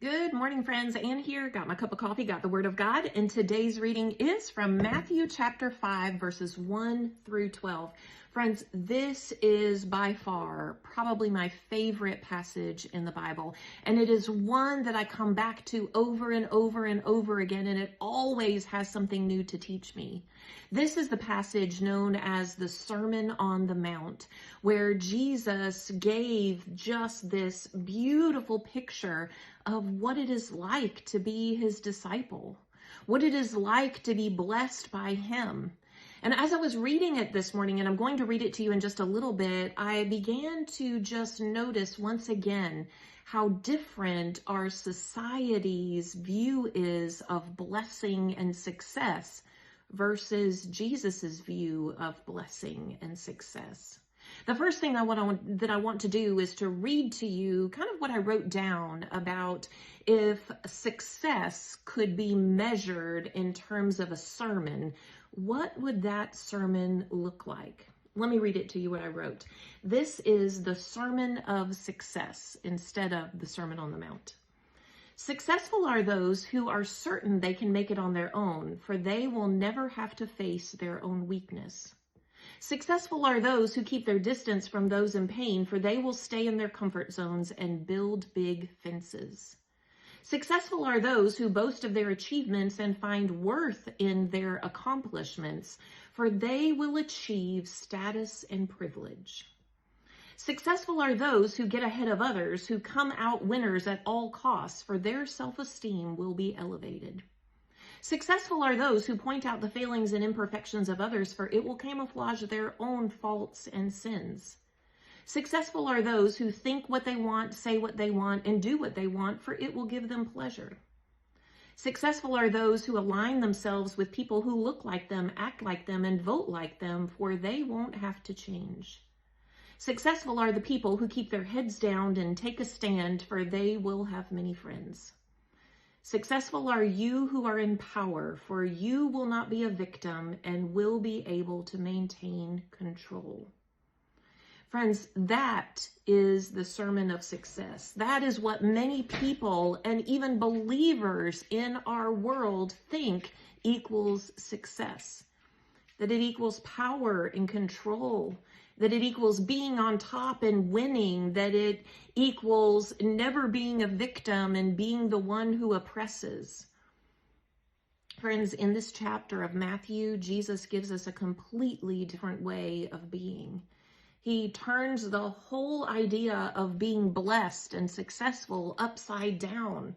Good morning, friends. Ann here. Got my cup of coffee, got the Word of God, and today's reading is from Matthew chapter 5, verses 1 through 12. Friends, this is by far probably my favorite passage in the Bible, and it is one that I come back to over and over and over again, and it always has something new to teach me. This is the passage known as the Sermon on the Mount, where Jesus gave just this beautiful picture of what it is like to be his disciple, what it is like to be blessed by him. And as I was reading it this morning, and I'm going to read it to you in just a little bit, I began to just notice once again how different our society's view is of blessing and success versus Jesus's view of blessing and success. The first thing I want to do is to read to you kind of what I wrote down about if success could be measured in terms of a sermon, what would that sermon look like? Let me read it to you what I wrote. This is the Sermon of Success instead of the Sermon on the Mount. Successful are those who are certain they can make it on their own, for they will never have to face their own weakness. Successful are those who keep their distance from those in pain, for they will stay in their comfort zones and build big fences. Successful are those who boast of their achievements and find worth in their accomplishments, for they will achieve status and privilege. Successful are those who get ahead of others, who come out winners at all costs, for their self-esteem will be elevated. Successful are those who point out the failings and imperfections of others, for it will camouflage their own faults and sins. Successful are those who think what they want, say what they want, and do what they want, for it will give them pleasure. Successful are those who align themselves with people who look like them, act like them, and vote like them, for they won't have to change. Successful are the people who keep their heads down and take a stand, for they will have many friends. Successful are you who are in power, for you will not be a victim and will be able to maintain control. Friends, that is the sermon of success. That is what many people and even believers in our world think equals success. That it equals power and control, that it equals being on top and winning, that it equals never being a victim and being the one who oppresses. Friends, in this chapter of Matthew, Jesus gives us a completely different way of being. He turns the whole idea of being blessed and successful upside down.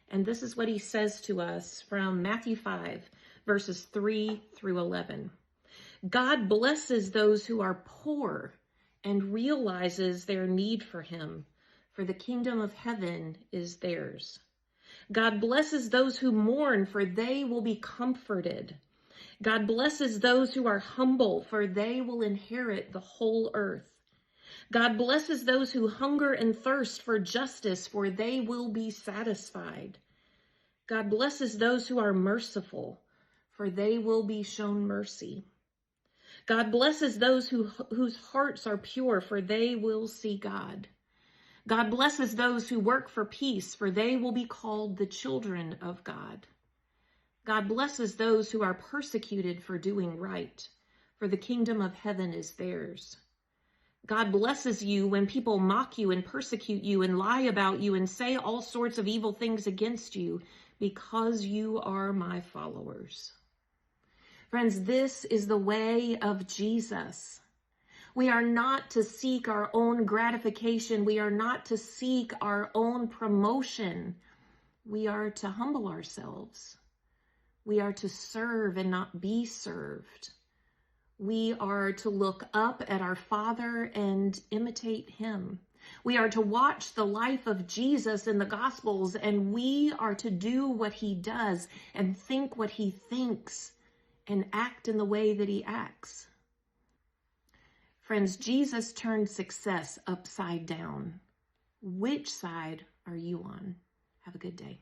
And this is what he says to us from Matthew 5, verses 3 through 11. God blesses those who are poor and realizes their need for him, for the kingdom of heaven is theirs. God blesses those who mourn, for they will be comforted. God blesses those who are humble, for they will inherit the whole earth. God blesses those who hunger and thirst for justice, for they will be satisfied. God blesses those who are merciful, for they will be shown mercy. God blesses those whose hearts are pure, for they will see God. God blesses those who work for peace, for they will be called the children of God. God blesses those who are persecuted for doing right, for the kingdom of heaven is theirs. God blesses you when people mock you and persecute you and lie about you and say all sorts of evil things against you because you are my followers. Friends, this is the way of Jesus. We are not to seek our own gratification. We are not to seek our own promotion. We are to humble ourselves. We are to serve and not be served. We are to look up at our Father and imitate him. We are to watch the life of Jesus in the Gospels, and we are to do what he does and think what he thinks and act in the way that he acts. Friends, Jesus turned success upside down. Which side are you on? Have a good day.